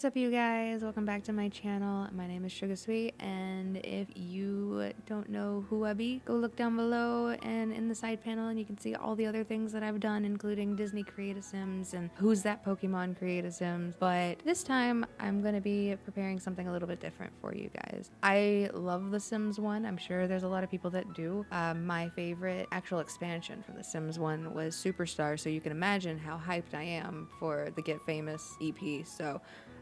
up, you guys? Welcome back to my channel. My name is SugaSweet, and if you don't know who I be, go look down below and in the side panel and you can see all the other things that I've done, including Disney Create-A-Sims and Who's That Pokemon Create-A-Sims. But this time, I'm going to be preparing something a little bit different for you guys. I love The Sims 1. I'm sure there's a lot of people that do. My favorite actual expansion from The Sims 1 was Superstar, so you can imagine how hyped I am for the Get Famous EP. So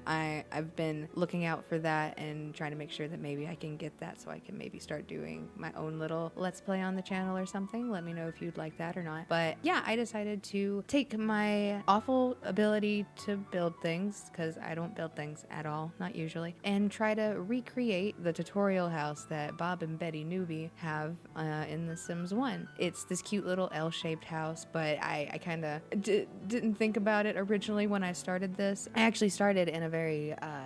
I've been looking out for that and trying to make sure that maybe I can get that so I can maybe start doing my own little Let's Play on the channel or something. Let me know if you'd like that or not. But yeah, I decided to take my awful ability to build things, because I don't build things at all, not usually, and try to recreate the tutorial house that Bob and Betty Newbie have in The Sims 1. It's this cute little L-shaped house, but I kind of didn't think about it originally when I started this. I actually started in a very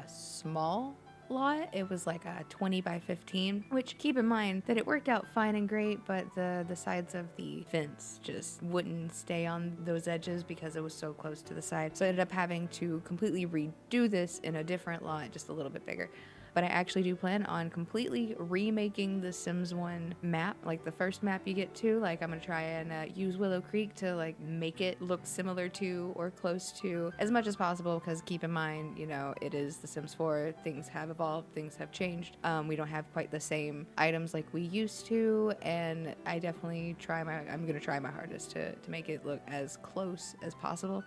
small lot. It was like a 20 by 15, which, keep in mind that it worked out fine and great, but the sides of the fence just wouldn't stay on those edges because it was so close to the side. So I ended up having to completely redo this in a different lot, just a little bit bigger. But I actually do plan on completely remaking the Sims 1 map, like the first map you get to. Like, I'm gonna try and use Willow Creek to like make it look similar to or close to as much as possible, because keep in mind, you know, it is the Sims 4. Things have evolved, things have changed. We don't have quite the same items like we used to, and I definitely I'm gonna try my hardest to make it look as close as possible.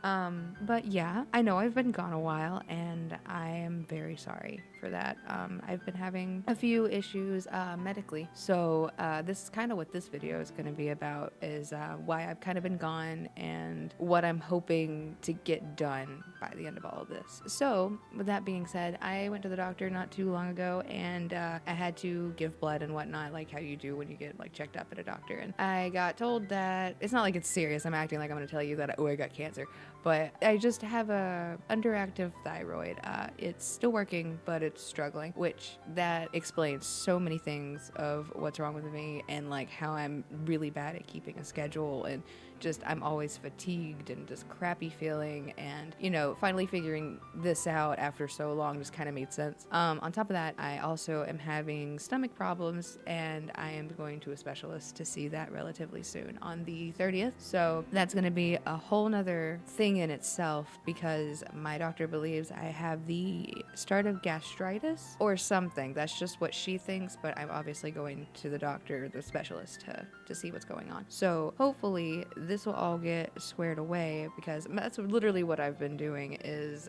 But yeah, I know I've been gone a while, and I am very sorry for that. I've been having a few issues medically, so this is kind of what this video is going to be about, is why I've kind of been gone and what I'm hoping to get done by the end of all of this. So with that being said, I went to the doctor not too long ago, and I had to give blood and whatnot, like how you do when you get like checked up at a doctor, and I got told that it's not like it's serious. I'm acting like I'm going to tell you that, oh, I got cancer, but I just have a underactive thyroid. It's still working, but it's struggling, which that explains so many things of what's wrong with me, and like how I'm really bad at keeping a schedule, and just I'm always fatigued and just crappy feeling, and you know, finally figuring this out after so long just kind of made sense. On top of that, I also am having stomach problems, and I am going to a specialist to see that relatively soon on the 30th. So that's going to be a whole nother thing in itself, because my doctor believes I have the start of gastritis or something. That's just what she thinks, but I'm obviously going to the doctor, the specialist, to see what's going on. So hopefully this will all get squared away, because that's literally what I've been doing, is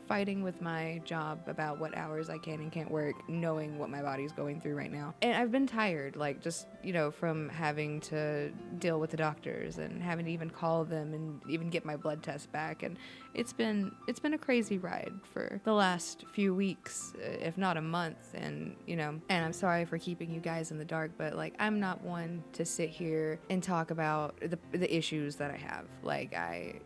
fighting with my job about what hours I can and can't work, knowing what my body's going through right now. And I've been tired, like, just, you know, from having to deal with the doctors and having to even call them and even get my blood test back. And it's been a crazy ride for the last few weeks, if not a month. And you know, and I'm sorry for keeping you guys in the dark, but like, I'm not one to sit here and talk about the issues that I have. Like, I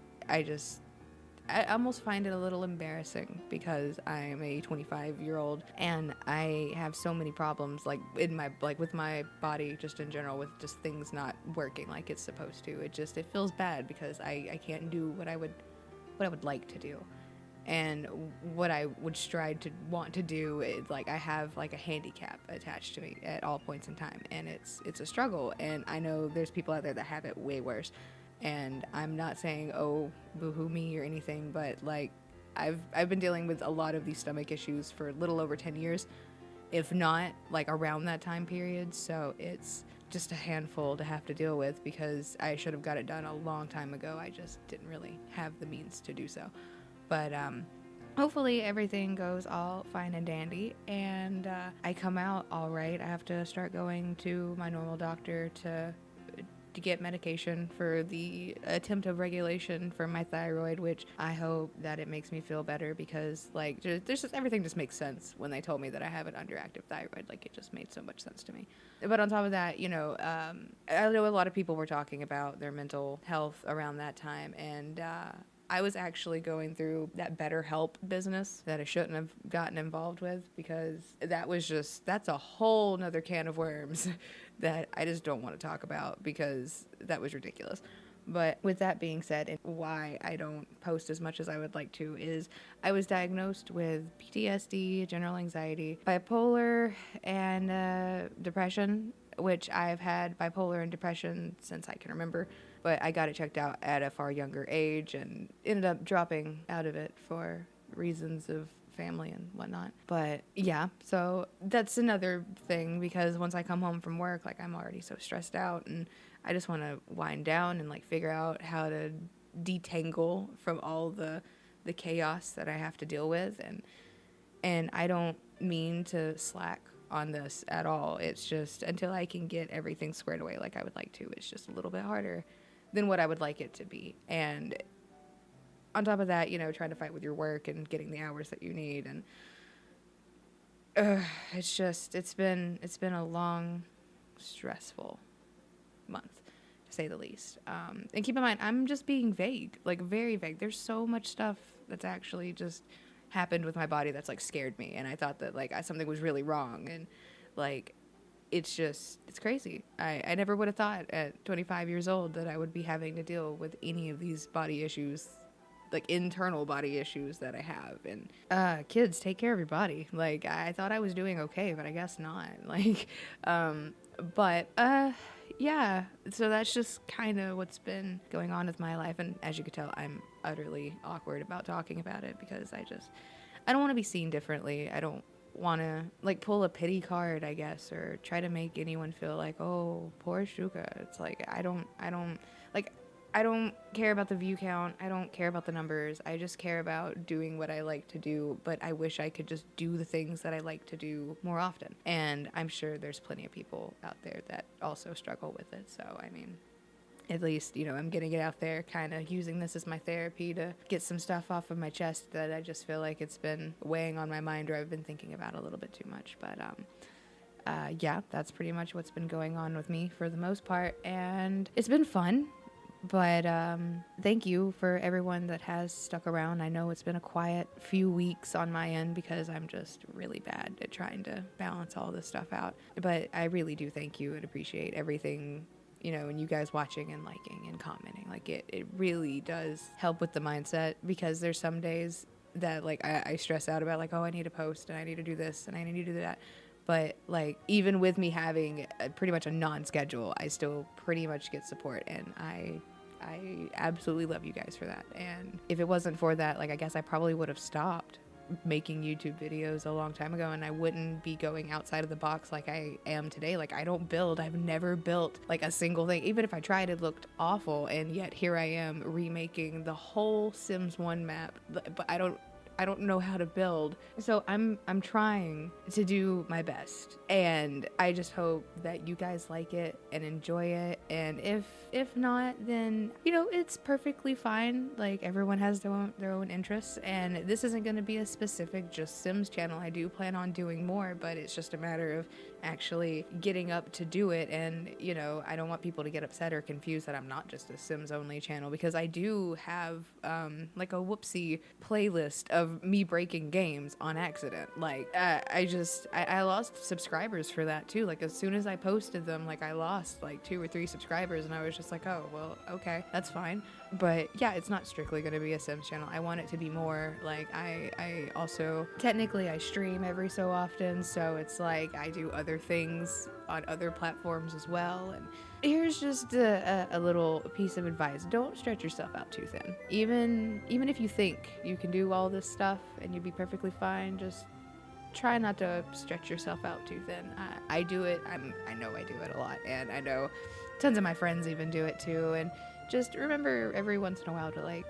almost find it a little embarrassing, because I am a 25-year-old and I have so many problems, like in my, like with my body just in general, with just things not working like it's supposed to. It feels bad, because I can't do what I would like to do, and what I would strive to want to do is, like, I have like a handicap attached to me at all points in time, and it's a struggle. And I know there's people out there that have it way worse, and I'm not saying, oh, boo-hoo me or anything, but like, I've been dealing with a lot of these stomach issues for a little over 10 years, if not like around that time period. So it's just a handful to have to deal with, because I should have got it done a long time ago. I just didn't really have the means to do so. But hopefully everything goes all fine and dandy, and I come out all right. I have to start going to my normal doctor to get medication for the attempt of regulation for my thyroid, which I hope that it makes me feel better, because like, there's just, everything just makes sense when they told me that I have an underactive thyroid. Like, it just made so much sense to me. But on top of that, you know, I know a lot of people were talking about their mental health around that time, and I was actually going through that BetterHelp business that I shouldn't have gotten involved with, because that's a whole nother can of worms that I just don't want to talk about, because that was ridiculous. But with that being said, and why I don't post as much as I would like to is I was diagnosed with PTSD, general anxiety, bipolar, and depression, which I've had bipolar and depression since I can remember. But I got it checked out at a far younger age and ended up dropping out of it for reasons of family and whatnot. But yeah, so that's another thing, because once I come home from work, like, I'm already so stressed out and I just want to wind down and like figure out how to detangle from all the chaos that I have to deal with. And I don't mean to slack on this at all. It's just until I can get everything squared away like I would like to, it's just a little bit harder than what I would like it to be. And on top of that, you know, trying to fight with your work and getting the hours that you need, and it's been a long, stressful month, to say the least. And keep in mind, I'm just being vague, like very vague. There's so much stuff that's actually just happened with my body that's like scared me, and I thought that like something was really wrong, and like it's crazy. I never would have thought at 25 years old that I would be having to deal with any of these body issues, like internal body issues that I have. And kids, take care of your body. Like, I thought I was doing okay, but I guess not. Like, yeah, so that's just kind of what's been going on with my life. And as you can tell, I'm utterly awkward about talking about it, because I don't want to be seen differently. I don't want to like pull a pity card, I guess, or try to make anyone feel like, oh, poor Suga. It's like, I don't care about the view count. I don't care about the numbers. I just care about doing what I like to do, but I wish I could just do the things that I like to do more often. And I'm sure there's plenty of people out there that also struggle with it. So, I mean, at least, you know, I'm getting it out there, kind of using this as my therapy to get some stuff off of my chest that I just feel like it's been weighing on my mind, or I've been thinking about a little bit too much. But, yeah, that's pretty much what's been going on with me for the most part. And it's been fun. But thank you for everyone that has stuck around. I know it's been a quiet few weeks on my end because I'm just really bad at trying to balance all this stuff out. But I really do thank you and appreciate everything, you know, and you guys watching and liking and commenting. Like, it really does help with the mindset, because there's some days that, like, I stress out about, like, oh, I need to post and I need to do this and I need to do that. But, like, even with me having pretty much a non-schedule, I still pretty much get support, and I absolutely love you guys for that. And if it wasn't for that, like, I guess I probably would have stopped making YouTube videos a long time ago, and I wouldn't be going outside of the box like I am today. Like, I've never built, like, a single thing. Even if I tried, it looked awful, and yet here I am remaking the whole Sims 1 map, but I don't know how to build. So I'm trying to do my best, and I just hope that you guys like it and enjoy it. And if not, then, you know, it's perfectly fine. Like, everyone has their own interests, and this isn't going to be a specific just Sims channel. I do plan on doing more, but it's just a matter of actually getting up to do it. And, you know, I don't want people to get upset or confused that I'm not just a Sims only channel, because I do have like a whoopsie playlist of me breaking games on accident. Like, I lost subscribers for that too. Like, as soon as I posted them, like, I lost like 2 or 3 subscribers, and I was just like, oh, well, okay, that's fine. But yeah, it's not strictly going to be a Sims channel. I want it to be more like, I also, technically, I stream every so often, so it's like I do other things on other platforms as well. And here's just a little piece of advice: don't stretch yourself out too thin. Even if you think you can do all this stuff and you'd be perfectly fine, just try not to stretch yourself out too thin. I do it. I know I do it a lot, and I know tons of my friends even do it too. And just remember every once in a while to, like,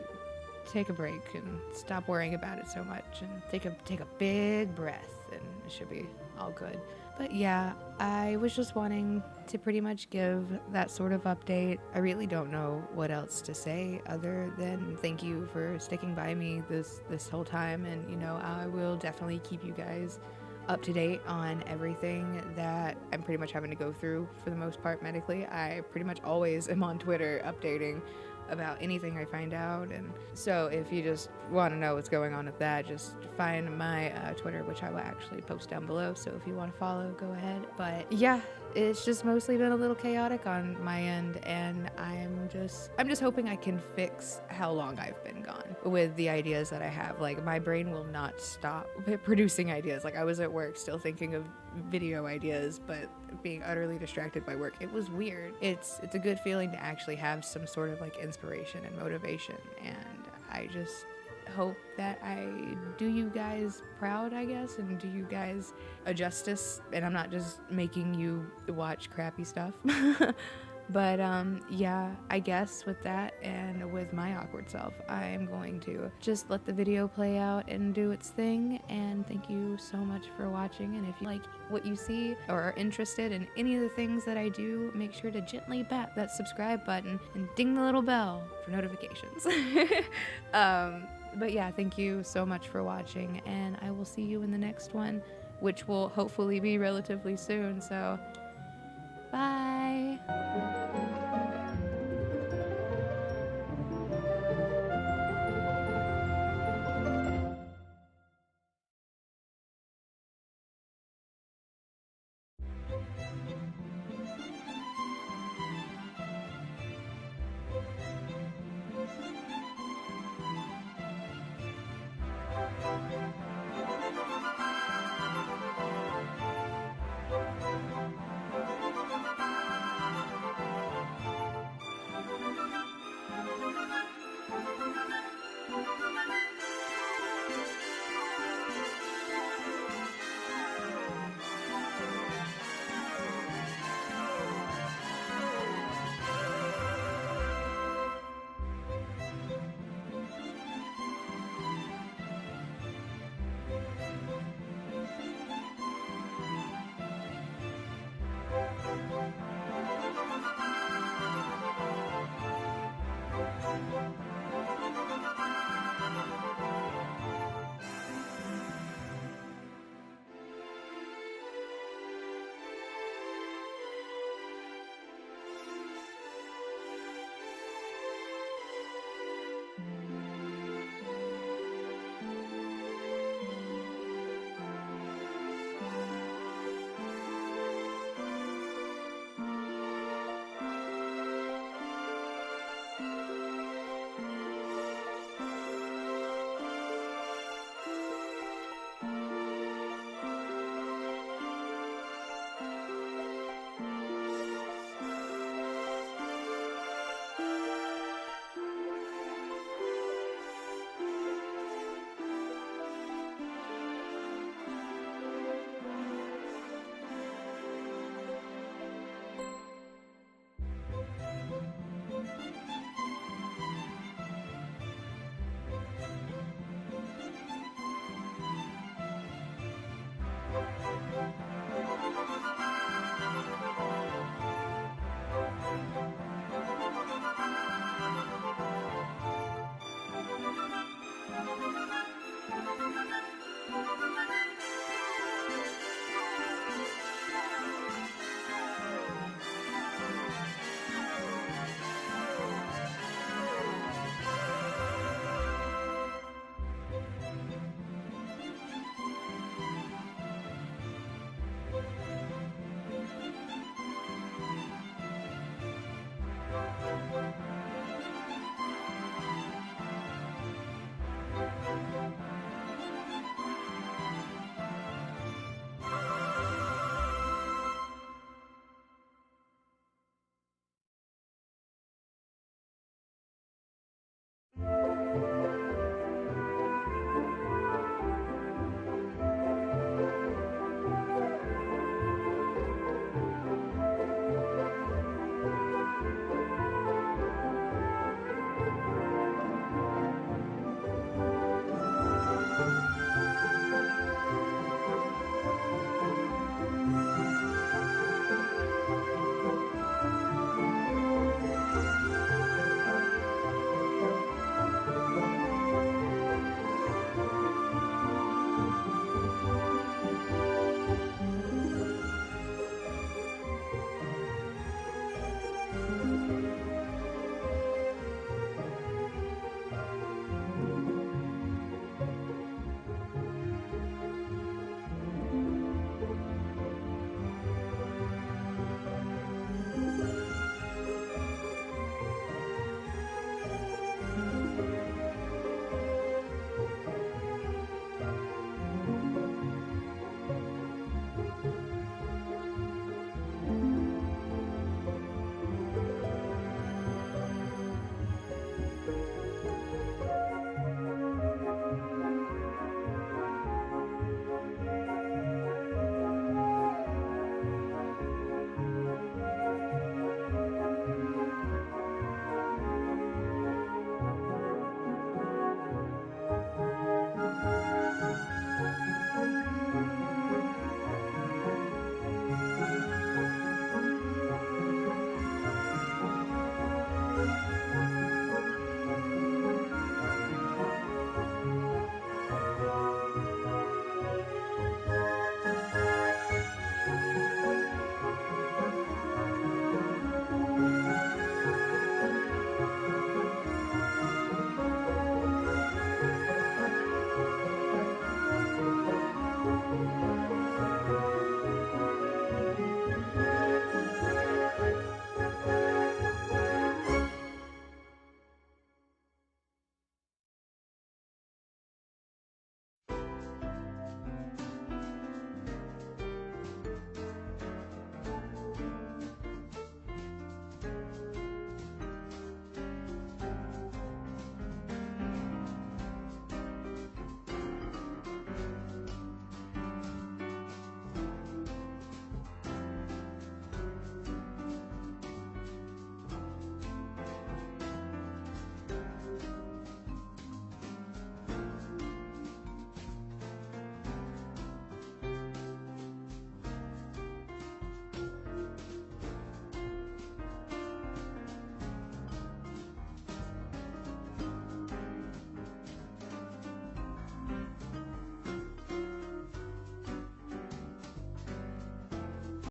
take a break and stop worrying about it so much, and take a big breath, and it should be all good. But yeah, I was just wanting to pretty much give that sort of update. I really don't know what else to say other than thank you for sticking by me this whole time. And, you know, I will definitely keep you guys up to date on everything that I'm pretty much having to go through for the most part medically. I pretty much always am on Twitter updating about anything I find out. And so if you just want to know what's going on with that, just find my Twitter, which I will actually post down below. So if you want to follow, go ahead. But yeah, it's just mostly been a little chaotic on my end, and I'm just hoping I can fix how long I've been gone with the ideas that I have. Like, my brain will not stop producing ideas. Like, I was at work still thinking of video ideas, but being utterly distracted by work. It was weird. It's a good feeling to actually have some sort of like inspiration and motivation, and I just hope that I do you guys proud, I guess, and do you guys a justice, and I'm not just making you watch crappy stuff. But yeah, I guess with that and with my awkward self, I'm going to just let the video play out and do its thing. And thank you so much for watching. And if you like what you see or are interested in any of the things that I do, make sure to gently bat that subscribe button and ding the little bell for notifications. But yeah, thank you so much for watching, and I will see you in the next one, which will hopefully be relatively soon. So bye.